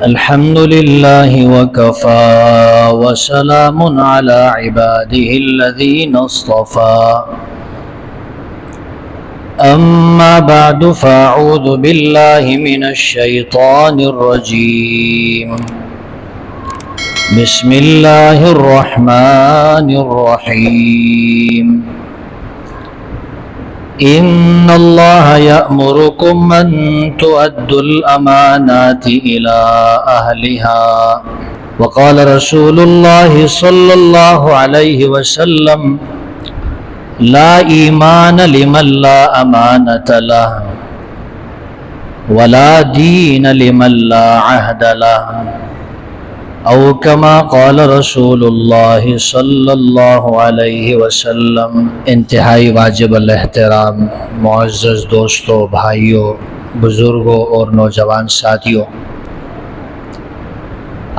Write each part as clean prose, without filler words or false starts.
الحمد لله وكفى وسلام على عباده الذين اصطفى أما بعد فأعوذ بالله من الشيطان الرجيم بسم الله الرحمن الرحيم إن الله يأمركم أن تؤدوا الأمانات إلى أهلها وقال رسول الله صلى الله عليه وسلم لا إيمان لمن لا أمانة له ولا دين لمن لا عهد له او کما قال رسول اللہ صلی اللہ علیہ وسلم۔ انتہائی واجب الاحترام معزز دوستوں، بھائیوں، بزرگوں اور نوجوان ساتھیوں،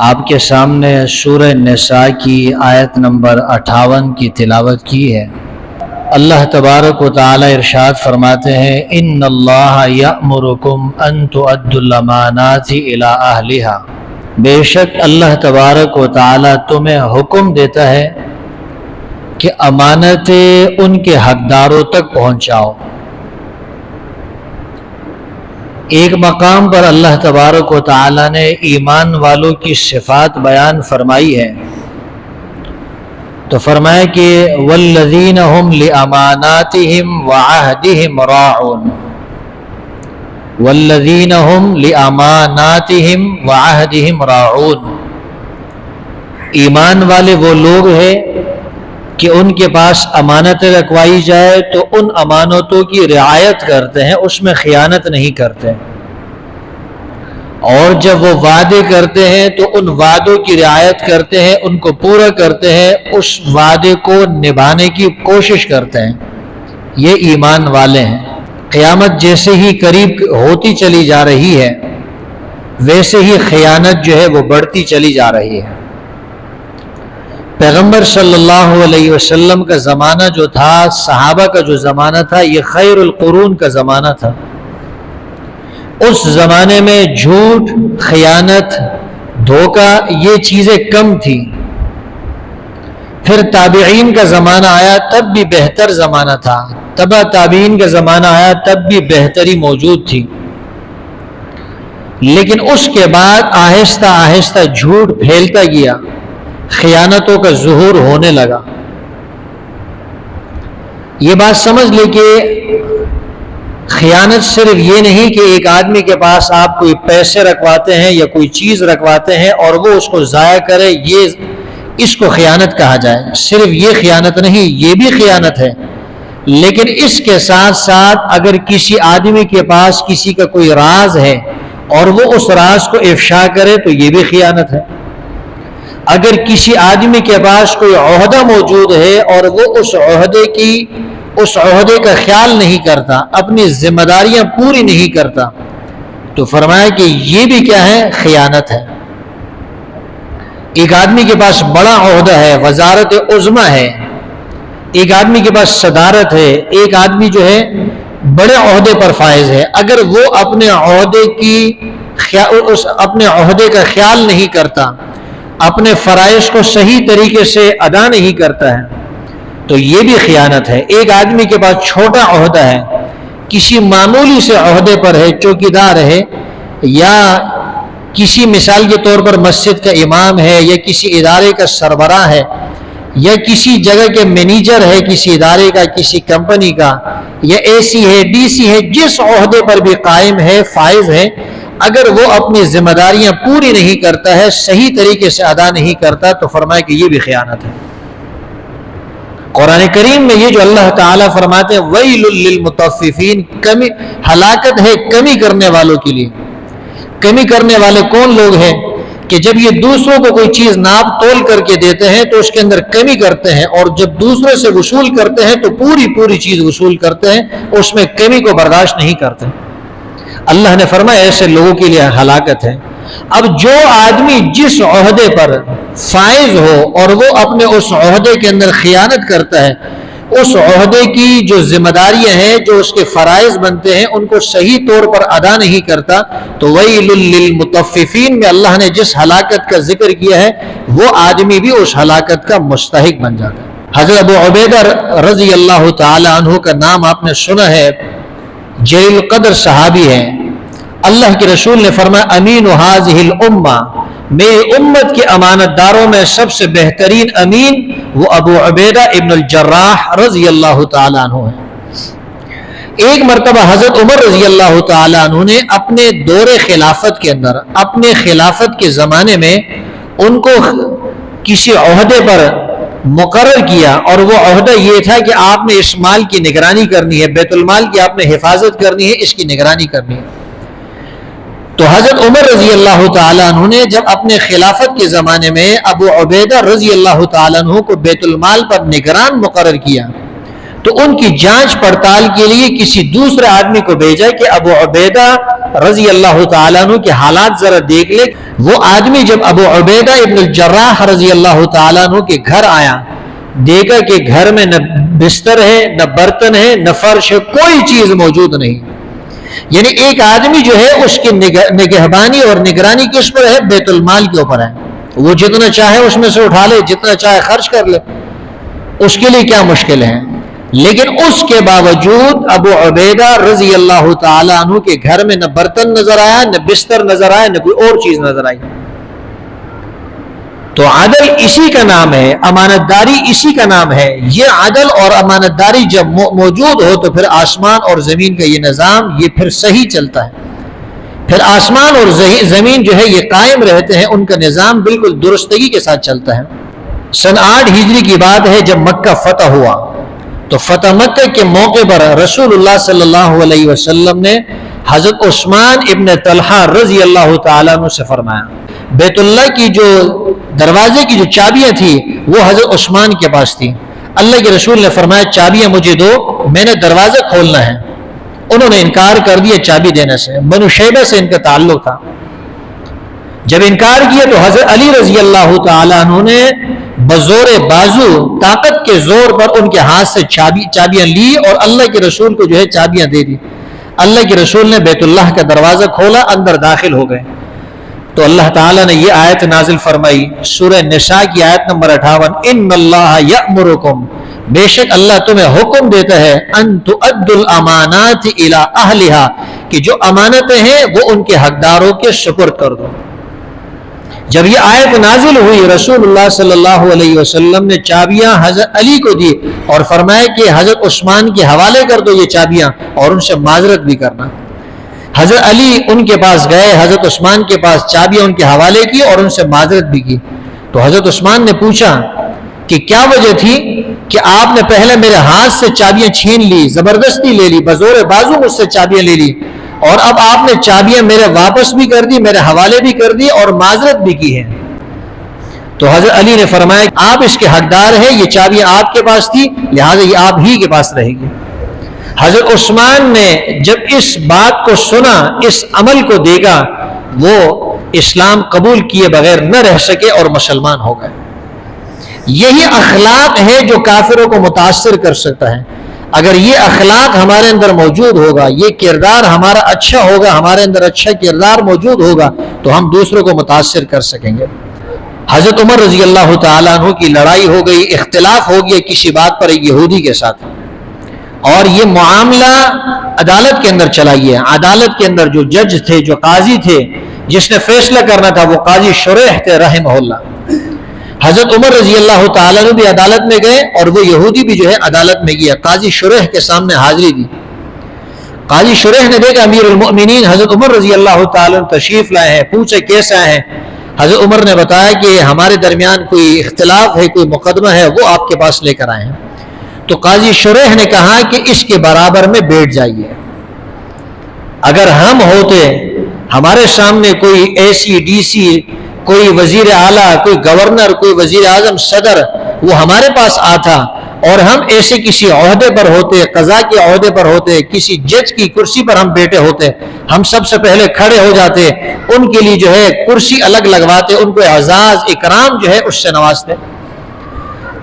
آپ کے سامنے سورہ نساء کی آیت نمبر 58 کی تلاوت کی ہے۔ اللہ تبارک و تعالی ارشاد فرماتے ہیں ان اللہ یأمرکم ان تؤدوا الامانات الی اہلہا، بے شک اللہ تبارک و تعالی تمہیں حکم دیتا ہے کہ امانتیں ان کے حقداروں تک پہنچاؤ۔ ایک مقام پر اللہ تبارک و تعالی نے ایمان والوں کی صفات بیان فرمائی ہے، تو فرمایا کہ والذین هم لاماناتهم وعہدهم راعون، والذین هم لاماناتهم وعہدهم راعون، ایمان والے وہ لوگ ہیں کہ ان کے پاس امانتیں رکھوائی جائے تو ان امانتوں کی رعایت کرتے ہیں، اس میں خیانت نہیں کرتے، اور جب وہ وعدے کرتے ہیں تو ان وعدوں کی رعایت کرتے ہیں، ان کو پورا کرتے ہیں، اس وعدے کو نبھانے کی کوشش کرتے ہیں۔ یہ ایمان والے ہیں۔ قیامت جیسے ہی قریب ہوتی چلی جا رہی ہے ویسے ہی خیانت جو ہے وہ بڑھتی چلی جا رہی ہے۔ پیغمبر صلی اللہ علیہ وسلم کا زمانہ جو تھا، صحابہ کا جو زمانہ تھا، یہ خیر القرون کا زمانہ تھا۔ اس زمانے میں جھوٹ، خیانت، دھوکہ یہ چیزیں کم تھی۔ پھر تابعین کا زمانہ آیا، تب بھی بہتر زمانہ تھا۔ تبع تابعین کا زمانہ آیا، تب بھی بہتری موجود تھی، لیکن اس کے بعد آہستہ آہستہ جھوٹ پھیلتا گیا، خیانتوں کا ظہور ہونے لگا۔ یہ بات سمجھ لے کہ خیانت صرف یہ نہیں کہ ایک آدمی کے پاس آپ کوئی پیسے رکھواتے ہیں یا کوئی چیز رکھواتے ہیں اور وہ اس کو ضائع کرے، یہ اس کو خیانت کہا جائے۔ صرف یہ خیانت نہیں، یہ بھی خیانت ہے، لیکن اس کے ساتھ ساتھ اگر کسی آدمی کے پاس کسی کا کوئی راز ہے اور وہ اس راز کو افشا کرے تو یہ بھی خیانت ہے۔ اگر کسی آدمی کے پاس کوئی عہدہ موجود ہے اور وہ اس عہدے کا خیال نہیں کرتا، اپنی ذمہ داریاں پوری نہیں کرتا، تو فرمایا کہ یہ بھی کیا ہے؟ خیانت ہے۔ ایک آدمی کے پاس بڑا عہدہ ہے، وزارت عظمی ہے، ایک آدمی کے پاس صدارت ہے، ایک آدمی جو ہے بڑے عہدے پر فائز ہے، اگر وہ اپنے عہدے کا خیال نہیں کرتا، اپنے فرائض کو صحیح طریقے سے ادا نہیں کرتا ہے تو یہ بھی خیانت ہے۔ ایک آدمی کے پاس چھوٹا عہدہ ہے، کسی معمولی سے عہدے پر ہے، چوکیدار ہے، یا کسی مثال کے طور پر مسجد کا امام ہے، یا کسی ادارے کا سربراہ ہے، یا کسی جگہ کے مینیجر ہے، کسی ادارے کا، کسی کمپنی کا، یا اے سی ہے، ڈی سی ہے، جس عہدے پر بھی قائم ہے، فائز ہے، اگر وہ اپنی ذمہ داریاں پوری نہیں کرتا ہے، صحیح طریقے سے ادا نہیں کرتا، تو فرمایا کہ یہ بھی خیانت ہے۔ قرآن کریم میں یہ جو اللہ تعالیٰ فرماتے ہیں ویل للمطففین، ہلاکت ہے کمی کرنے والوں کے لیے۔ کمی کرنے والے کون لوگ ہیں؟ کہ جب یہ دوسروں کو کوئی چیز ناپ تول کر کے دیتے ہیں تو اس کے اندر کمی کرتے ہیں، اور جب دوسرے سے وصول کرتے ہیں تو پوری چیز وصول کرتے ہیں، اس میں کمی کو برداشت نہیں کرتے۔ اللہ نے فرمایا ایسے لوگوں کے لیے ہلاکت ہے۔ اب جو آدمی جس عہدے پر فائز ہو اور وہ اپنے اس عہدے کے اندر خیانت کرتا ہے اس عہدے کی جو ذمہ داریاں ہیں، جو اس کے فرائض بنتے ہیں، ان کو صحیح طور پر ادا نہیں کرتا تو ویل للمطففین میں اللہ نے جس ہلاکت کا ذکر کیا ہے وہ آدمی بھی اس ہلاکت کا مستحق بن جاتا ہے۔ حضرت ابو عبیدہ رضی اللہ تعالی عنہ کا نام آپ نے سنا ہے، جلیل القدر صحابی ہیں۔ اللہ کے رسول نے فرمایا امین ھذہ الامہ، میری امت کے امانت داروں میں سب سے بہترین امین وہ ابو عبیدہ ابن الجراح رضی اللہ تعالی عنہ ہے۔ ایک مرتبہ حضرت عمر رضی اللہ تعالی عنہ نے اپنے دور خلافت کے اندر، اپنے خلافت کے زمانے میں ان کو کسی عہدے پر مقرر کیا، اور وہ عہدہ یہ تھا کہ آپ نے اس مال کی نگرانی کرنی ہے، بیت المال کی آپ نے حفاظت کرنی ہے، اس کی نگرانی کرنی ہے۔ تو حضرت عمر رضی اللہ تعالیٰ عنہ نے جب اپنے خلافت کے زمانے میں ابو عبیدہ رضی اللہ تعالیٰ عنہ کو بیت المال پر نگران مقرر کیا تو ان کی جانچ پڑتال کے لیے کسی دوسرے آدمی کو بھیجا کہ ابو عبیدہ رضی اللہ تعالیٰ عنہ کے حالات ذرا دیکھ لے۔ وہ آدمی جب ابو عبیدہ ابن الجراح رضی اللہ تعالیٰ عنہ کے گھر آیا، دیکھا کہ گھر میں نہ بستر ہے، نہ برتن ہے، نہ فرش ہے، کوئی چیز موجود نہیں۔ یعنی ایک آدمی جو ہے اس کی نگہبانی اور نگرانی کس پر ہے؟ بیت المال کے اوپر ہے۔ وہ جتنا چاہے اس میں سے اٹھا لے، جتنا چاہے خرچ کر لے، اس کے لیے کیا مشکل ہے؟ لیکن اس کے باوجود ابو عبیدہ رضی اللہ تعالی عنہ کے گھر میں نہ برتن نظر آیا، نہ بستر نظر آیا، نہ کوئی اور چیز نظر آئی۔ تو عدل اسی کا نام ہے، امانت داری اسی کا نام ہے۔ یہ عدل اور امانت داری جب موجود ہو تو پھر آسمان اور زمین کا یہ نظام یہ پھر صحیح چلتا ہے، پھر آسمان اور زمین جو ہے یہ قائم رہتے ہیں، ان کا نظام بالکل درستگی کے ساتھ چلتا ہے۔ سن 8 ہجری کی بات ہے جب مکہ فتح ہوا، تو فتح مکہ کے موقع پر رسول اللہ صلی اللہ علیہ وسلم نے حضرت عثمان ابن طلحہ رضی اللہ تعالیٰ عنہ سے فرمایا، بیت اللہ کی جو دروازے کی جو چابیاں تھی وہ حضرت عثمان کے پاس تھی۔ اللہ کے رسول نے فرمایا چابیاں مجھے دو، میں نے دروازہ کھولنا ہے۔ انہوں نے انکار کر دیا چابی دینے سے، بنو شیبہ سے ان کا تعلق تھا۔ جب انکار کیا تو حضرت علی رضی اللہ تعالیٰ عنہ نے بزور بازو، طاقت کے زور پر ان کے ہاتھ سے چابیاں لی اور اللہ کے رسول کو جو ہے چابیاں دے دی۔ اللہ کے رسول نے بیت اللہ کا دروازہ کھولا، اندر داخل ہو گئے۔ تو اللہ تعالیٰ نے یہ آیت نازل فرمائی، سورہ نساء کی آیت نمبر 58، ان اللہ یأمرکم، بے شک اللہ تمہیں حکم دیتا ہے، ان تؤدوا الامانات الی اہلھا، کہ جو امانتیں ہیں وہ ان کے حقداروں کے سپرد کر دو۔ جب یہ آیت نازل ہوئی رسول اللہ صلی اللہ علیہ وسلم نے چابیاں حضرت علی کو دی اور فرمایا کہ حضرت عثمان کے حوالے کر دو یہ چابیاں اور ان سے معذرت بھی کرنا۔ حضرت علی ان کے پاس گئے، حضرت عثمان کے پاس چابیاں ان کے حوالے کی اور ان سے معذرت بھی کی۔ تو حضرت عثمان نے پوچھا کہ کیا وجہ تھی کہ آپ نے پہلے میرے ہاتھ سے چابیاں چھین لی، زبردستی لے لی، بزور بازو مجھ سے چابیاں لے لی، اور اب آپ نے چابیاں میرے واپس بھی کر دی، میرے حوالے بھی کر دی اور معذرت بھی کی ہے۔ تو حضرت علی نے فرمایا آپ اس کے حقدار ہیں، یہ چابیاں آپ کے پاس تھی، لہٰذا یہ آپ ہی کے پاس رہے گی۔ حضرت عثمان نے جب اس بات کو سنا، اس عمل کو دیکھا، وہ اسلام قبول کیے بغیر نہ رہ سکے اور مسلمان ہو گئے۔ یہی اخلاق ہے جو کافروں کو متاثر کر سکتا ہے۔ اگر یہ اخلاق ہمارے اندر موجود ہوگا، یہ کردار ہمارا اچھا ہوگا، ہمارے اندر اچھا کردار موجود ہوگا تو ہم دوسروں کو متاثر کر سکیں گے۔ حضرت عمر رضی اللہ تعالیٰ عنہ کی لڑائی ہو گئی، اختلاف ہو گیا کسی بات پر ایک یہودی کے ساتھ، اور یہ معاملہ عدالت کے اندر چلا گیا۔ عدالت کے اندر جو جج تھے، جو قاضی تھے، جس نے فیصلہ کرنا تھا، وہ قاضی شریح تھے رحمہ اللہ۔ حضرت عمر رضی اللہ تعالیٰ عنہ بھی عدالت میں گئے اور وہ یہودی بھی جو ہے عدالت میں گیا، قاضی شریح کے سامنے حاضری دی۔ قاضی شریح نے دیکھا امیر المؤمنین حضرت عمر رضی اللہ تعالیٰ عنہ تشریف لائے ہیں، پوچھے کیسے آئے ہیں؟ حضرت عمر نے بتایا کہ ہمارے درمیان کوئی اختلاف ہے، کوئی مقدمہ ہے، وہ آپ کے پاس لے کر آئے ہیں۔ تو قاضی شریح نے کہا کہ اس کے برابر میں بیٹھ جائیے۔ اگر ہم ہوتے، ہمارے سامنے کوئی ایسی ڈی سی، کوئی وزیر اعلیٰ، کوئی گورنر، کوئی وزیر اعظم، صدر، وہ ہمارے پاس آتا اور ہم ایسے کسی عہدے پر ہوتے، قضا کے عہدے پر ہوتے، کسی جج کی کرسی پر ہم بیٹھے ہوتے، ہم سب سے پہلے کھڑے ہو جاتے، ان کے لیے جو ہے کرسی الگ لگواتے، ان کو اعزاز اکرام جو ہے اس سے نوازتے۔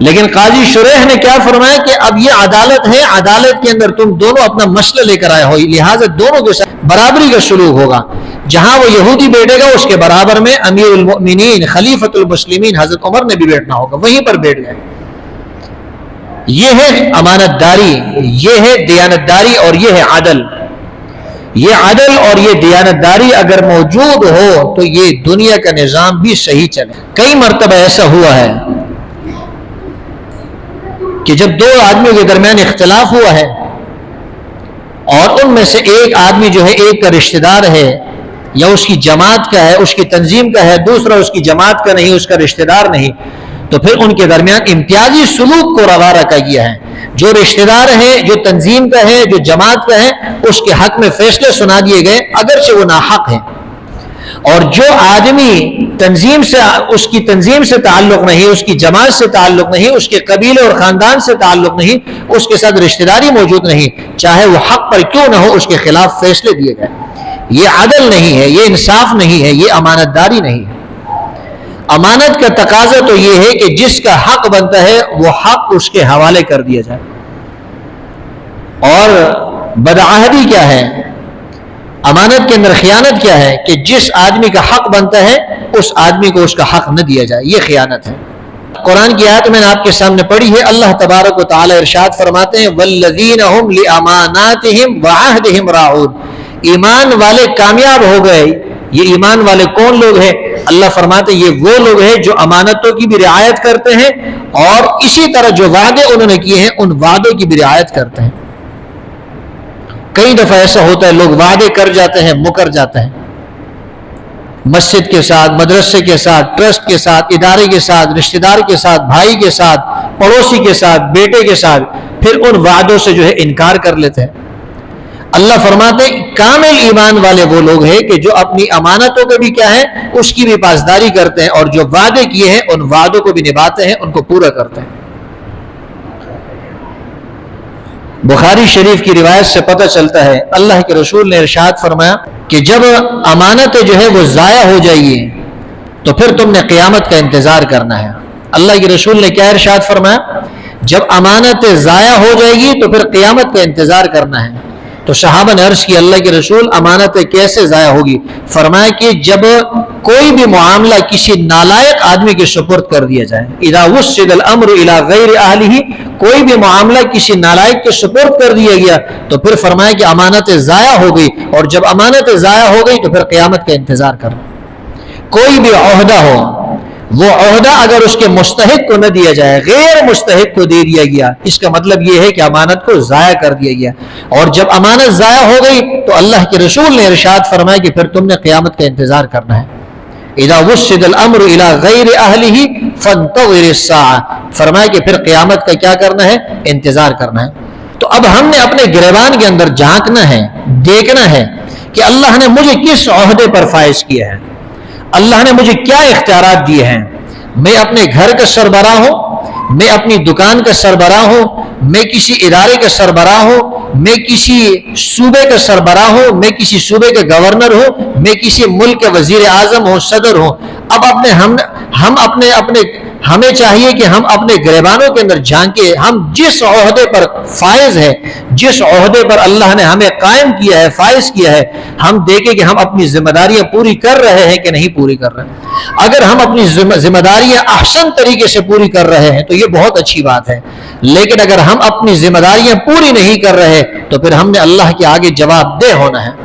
لیکن قاضی شریح نے کیا فرمایا کہ اب یہ عدالت ہے، عدالت کے اندر تم دونوں اپنا مسئلہ لے کر آئے ہو، لہٰذا دونوں کے ساتھ برابری کا سلوک ہوگا. جہاں وہ یہودی بیٹھے گا اس کے برابر میں امیر المؤمنین خلیفۃ المسلمین حضرت عمر نے بھی بیٹھنا ہوگا، وہیں پر بیٹھ گئے. یہ ہے امانت داری، یہ ہے دیانت داری، اور یہ ہے عدل. یہ عدل اور یہ دیانت داری اگر موجود ہو تو یہ دنیا کا نظام بھی صحیح چلے. کئی مرتبہ ایسا ہوا ہے کہ جب دو آدمیوں کے درمیان اختلاف ہوا ہے اور ان میں سے ایک آدمی جو ہے ایک کا رشتہ دار ہے یا اس کی جماعت کا ہے، اس کی تنظیم کا ہے، دوسرا اس کی جماعت کا نہیں، اس کا رشتہ دار نہیں، تو پھر ان کے درمیان امتیازی سلوک کو روا رکھا گیا ہے. جو رشتہ دار ہے، جو تنظیم کا ہے، جو جماعت کا ہے، اس کے حق میں فیصلے سنا دیے گئے اگرچہ وہ ناحق ہیں. اور جو آدمی تنظیم سے، اس کی تنظیم سے تعلق نہیں، اس کی جماعت سے تعلق نہیں، اس کے قبیلے اور خاندان سے تعلق نہیں، اس کے ساتھ رشتہ داری موجود نہیں، چاہے وہ حق پر کیوں نہ ہو، اس کے خلاف فیصلے دیے گئے. یہ عدل نہیں ہے، یہ انصاف نہیں ہے، یہ امانت داری نہیں ہے. امانت کا تقاضا تو یہ ہے کہ جس کا حق بنتا ہے وہ حق اس کے حوالے کر دیا جائے. اور بدعہدی کیا ہے، امانت کے اندر خیانت کیا ہے کہ جس آدمی کا حق بنتا ہے اس آدمی کو اس کا حق نہ دیا جائے، یہ خیانت ہے. قرآن کی آیت میں نے آپ کے سامنے پڑھی ہے، اللہ تبارک و تعالی ارشاد فرماتے ہیں والذین هم لاماناتهم وعہدهم راعون. ایمان والے کامیاب ہو گئے. یہ ایمان والے کون لوگ ہیں؟ اللہ فرماتے ہیں یہ وہ لوگ ہیں جو امانتوں کی بھی رعایت کرتے ہیں اور اسی طرح جو وعدے انہوں نے کیے ہیں ان وعدوں کی بھی رعایت کرتے ہیں. کئی دفعہ ایسا ہوتا ہے لوگ وعدے کر جاتے ہیں، مکر جاتے ہیں، مسجد کے ساتھ، مدرسے کے ساتھ، ٹرسٹ کے ساتھ، ادارے کے ساتھ، رشتہ دار کے ساتھ، بھائی کے ساتھ، پڑوسی کے ساتھ، بیٹے کے ساتھ، پھر ان وعدوں سے جو ہے انکار کر لیتے ہیں. اللہ فرماتے ہیں کامل ایمان والے وہ لوگ ہیں کہ جو اپنی امانتوں کے بھی کیا ہے اس کی بھی پاسداری کرتے ہیں اور جو وعدے کیے ہیں ان وعدوں کو بھی نبھاتے ہیں، ان کو پورا کرتے ہیں. بخاری شریف کی روایت سے پتہ چلتا ہے اللہ کے رسول نے ارشاد فرمایا کہ جب امانتیں جو ہے وہ ضائع ہو جائیں گی تو پھر تم نے قیامت کا انتظار کرنا ہے. اللہ کے رسول نے کیا ارشاد فرمایا؟ جب امانتیں ضائع ہو جائے گی تو پھر قیامت کا انتظار کرنا ہے. تو صحابہ نے عرض کی اللہ کے رسول امانتیں کیسے ضائع ہوگی؟ فرمایا کہ جب کوئی بھی معاملہ کسی نالائق آدمی کے سپرد کر دیا جائے، اذا وسد الامر الى غیر اہلہ، کوئی بھی معاملہ کسی نالائق کے سپرد کر دیا گیا تو پھر فرمایا کہ امانتیں ضائع ہو گئی، اور جب امانتیں ضائع ہو گئی تو پھر قیامت کا انتظار کرنا. کوئی بھی عہدہ ہو، وہ عہدہ اگر اس کے مستحق کو نہ دیا جائے، غیر مستحق کو دے دیا گیا، اس کا مطلب یہ ہے کہ امانت کو ضائع کر دیا گیا. اور جب امانت ضائع ہو گئی تو اللہ کے رسول نے ارشاد فرمایا کہ پھر تم نے قیامت کا انتظار کرنا ہے. اذا وسد الامر الى غیر اہلہ فانتظر الساعہ، فرمایا کہ پھر قیامت کا کیا کرنا ہے؟ انتظار کرنا ہے. تو اب ہم نے اپنے گریبان کے اندر جھانکنا ہے، دیکھنا ہے کہ اللہ نے مجھے کس عہدے پر فائز کیا ہے، اللہ نے مجھے کیا اختیارات دیے ہیں. میں اپنے گھر کا سربراہ ہوں، میں اپنی دکان کا سربراہ ہوں، میں کسی ادارے کا سربراہ ہوں، میں کسی صوبے کا سربراہ ہوں، میں کسی صوبے کا گورنر ہوں، میں کسی ملک کے وزیر اعظم ہوں، صدر ہوں. اب ہمیں چاہیے کہ ہم اپنے گریبانوں کے اندر جھانکے، ہم جس عہدے پر فائز ہے، جس عہدے پر اللہ نے ہمیں قائم کیا ہے، فائز کیا ہے، ہم دیکھیں کہ ہم اپنی ذمہ داریاں پوری کر رہے ہیں کہ نہیں پوری کر رہے ہیں. اگر ہم اپنی ذمہ داریاں احسن طریقے سے پوری کر رہے ہیں تو یہ بہت اچھی بات ہے. لیکن اگر ہم اپنی ذمہ داریاں پوری نہیں کر رہے تو پھر ہم نے اللہ کے آگے جواب دہ ہونا ہے.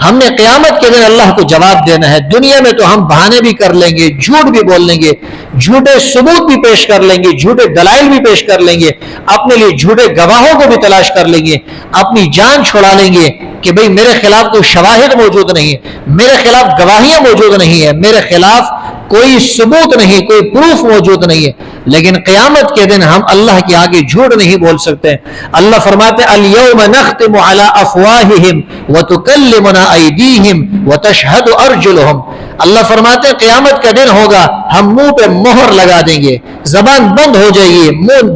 ہم نے قیامت کے دن اللہ کو جواب دینا ہے. دنیا میں تو ہم بہانے بھی کر لیں گے، جھوٹ بھی بول لیں گے، جھوٹے ثبوت بھی پیش کر لیں گے، جھوٹے دلائل بھی پیش کر لیں گے، اپنے لیے جھوٹے گواہوں کو بھی تلاش کر لیں گے، اپنی جان چھڑا لیں گے کہ بھئی میرے خلاف کوئی شواہد موجود نہیں ہے، میرے خلاف گواہیاں موجود نہیں ہیں، میرے خلاف کوئی ثبوت نہیں، کوئی پروف موجود نہیں ہے. لیکن قیامت کے دن ہم اللہ کے آگے جھوٹ نہیں بول سکتے. اللہ فرماتے الیوم نختم علی افواہہم وتکلمنا ایدیہم وتشہد ارجلہم. اللہ فرماتے ہیں قیامت کا دن ہوگا، ہم منہ پہ مہر لگا دیں گے، زبان بند ہو جائے گی، منہ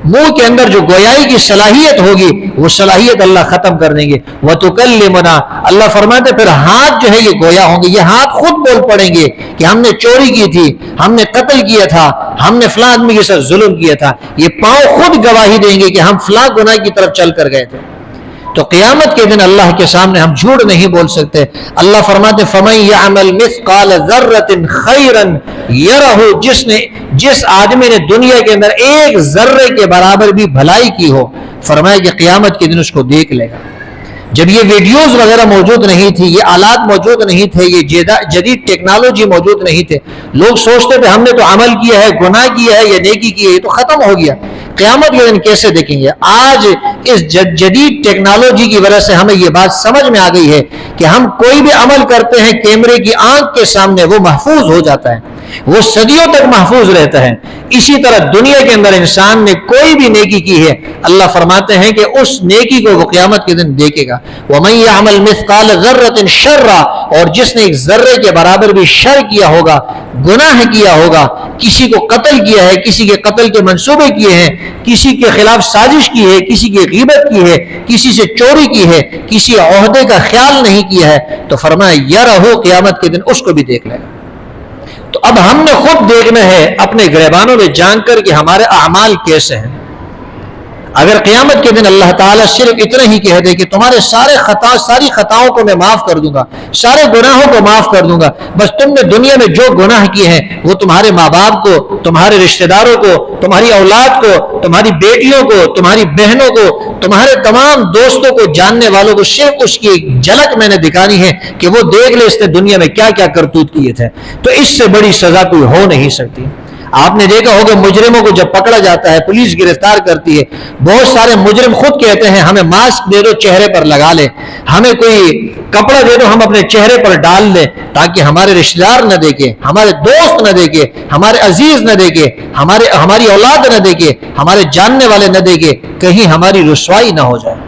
منہ کے اندر جو گویائی کی صلاحیت ہوگی وہ صلاحیت اللہ ختم کر دیں گے. وَتُكَلِّمُنَا اللہ فرماتے پھر ہاتھ جو ہے یہ گویا ہوں گے. یہ ہاتھ خود بول پڑیں گے کہ ہم نے چوری کی تھی, ہم نے قتل کیا تھا, ہم نے فلاں آدمی کے ساتھ ظلم کیا تھا. یہ پاؤں خود گواہی دیں گے کہ ہم فلاں گناہ کی طرف چل کر گئے تھے. تو قیامت کے دن اللہ کے سامنے ہم جھوٹ نہیں بول سکتے. اللہ فرماتے فَمَن يَعْمَلْ مِثْقَالَ ذَرَّةٍ خَيْرًا يَرَهُ جس آدمی نے دنیا کے اندر ایک ذرے کے برابر بھی بھلائی کی ہو, فرمایا کہ قیامت کے دن اس کو دیکھ لے گا. جب یہ ویڈیوز وغیرہ موجود نہیں تھی, یہ آلات موجود نہیں تھے, یہ جدید ٹیکنالوجی موجود نہیں تھے, لوگ سوچتے تھے ہم نے تو عمل کیا ہے, گناہ کیا ہے یا نیکی کی ہے, یہ تو ختم ہو گیا. قیامت کے دن کیسے دیکھیں گے؟ آج اس جدید ٹیکنالوجی کی وجہ سے ہمیں یہ بات سمجھ میں آ گئی ہے کہ ہم کوئی بھی عمل کرتے ہیں کیمرے کی آنکھ کے سامنے وہ محفوظ ہو جاتا ہے, وہ صدیوں تک محفوظ رہتا ہے. اسی طرح دنیا کے اندر انسان نے کوئی بھی نیکی کی ہے, اللہ فرماتے ہیں کہ اس نیکی کو وہ قیامت کے دن دیکھے گا. وَمَن يَعْمَلْ مِثْقَالَ ذَرَّةٍ شَرًّا اور جس نے ایک ذرے کے برابر بھی شر کیا ہوگا, گناہ کیا ہوگا, کسی کو قتل کیا ہے, کسی کے قتل کے منصوبے کیے ہیں, کسی کے خلاف سازش کی ہے, کسی کی غیبت کی ہے, کسی سے چوری کی ہے, کسی عہدے کا خیال نہیں کیا ہے, تو فرمایا یرہو قیامت کے دن اس کو بھی دیکھ لے گا. تو اب ہم نے خود دیکھنا ہے اپنے گریبانوں میں جان کر کہ ہمارے اعمال کیسے ہیں. اگر قیامت کے دن اللہ تعالیٰ صرف اتنا ہی کہہ دے کہ تمہارے ساری خطاؤں کو میں معاف کر دوں گا, سارے گناہوں کو معاف کر دوں گا, بس تم نے دنیا میں جو گناہ کیے ہیں وہ تمہارے ماں باپ کو, تمہارے رشتہ داروں کو, تمہاری اولاد کو, تمہاری بیٹیوں کو, تمہاری بہنوں کو, تمہارے تمام دوستوں کو, جاننے والوں کو, صرف اس کی ایک جھلک میں نے دکھانی ہے کہ وہ دیکھ لے اس نے دنیا میں کیا کیا کرتوت کیے تھے. تو اس سے بڑی سزا کوئی ہو نہیں سکتی. آپ نے دیکھا ہوگا مجرموں کو جب پکڑا جاتا ہے, پولیس گرفتار کرتی ہے, بہت سارے مجرم خود کہتے ہیں ہمیں ماسک دے دو چہرے پر لگا لے, ہمیں کوئی کپڑا دے دو ہم اپنے چہرے پر ڈال لیں تاکہ ہمارے رشتہ دار نہ دیکھے, ہمارے دوست نہ دیکھے, ہمارے عزیز نہ دیکھے, ہماری اولاد نہ دیکھے, ہمارے جاننے والے نہ دیکھے, کہیں ہماری رسوائی نہ ہو جائے.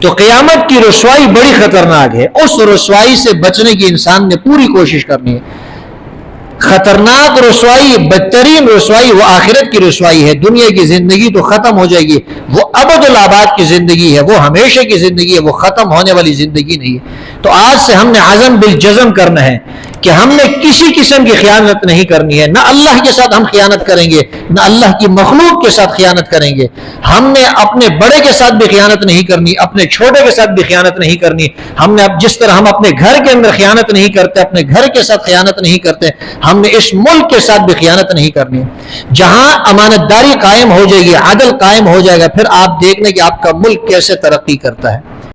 تو قیامت کی رسوائی بڑی خطرناک ہے. اس رسوائی سے بچنے کی انسان نے پوری کوشش کرنی ہے. خطرناک رسوائی, بدترین رسوائی وہ آخرت کی رسوائی ہے. دنیا کی زندگی تو ختم ہو جائے گی, وہ ابد الآباد کی زندگی ہے, وہ ہمیشہ کی زندگی ہے, وہ ختم ہونے والی زندگی نہیں ہے. تو آج سے ہم نے عزم بالجزم کرنا ہے کہ ہم نے کسی قسم کی خیانت نہیں کرنی ہے. نہ اللہ کے ساتھ ہم خیانت کریں گے, نہ اللہ کی مخلوق کے ساتھ خیانت کریں گے. ہم نے اپنے بڑے کے ساتھ بھی خیانت نہیں کرنی, اپنے چھوٹے کے ساتھ بھی خیانت نہیں کرنی. ہم نے جس طرح ہم اپنے گھر کے اندر خیانت نہیں کرتے, اپنے گھر کے ساتھ خیانت نہیں کرتے, ہم نے اس ملک کے ساتھ بھی خیانت نہیں کرنی. جہاں امانت داری قائم ہو جائے گی, عدل قائم ہو جائے گا, پھر آپ دیکھنے کہ آپ کا ملک کیسے ترقی کرتا ہے.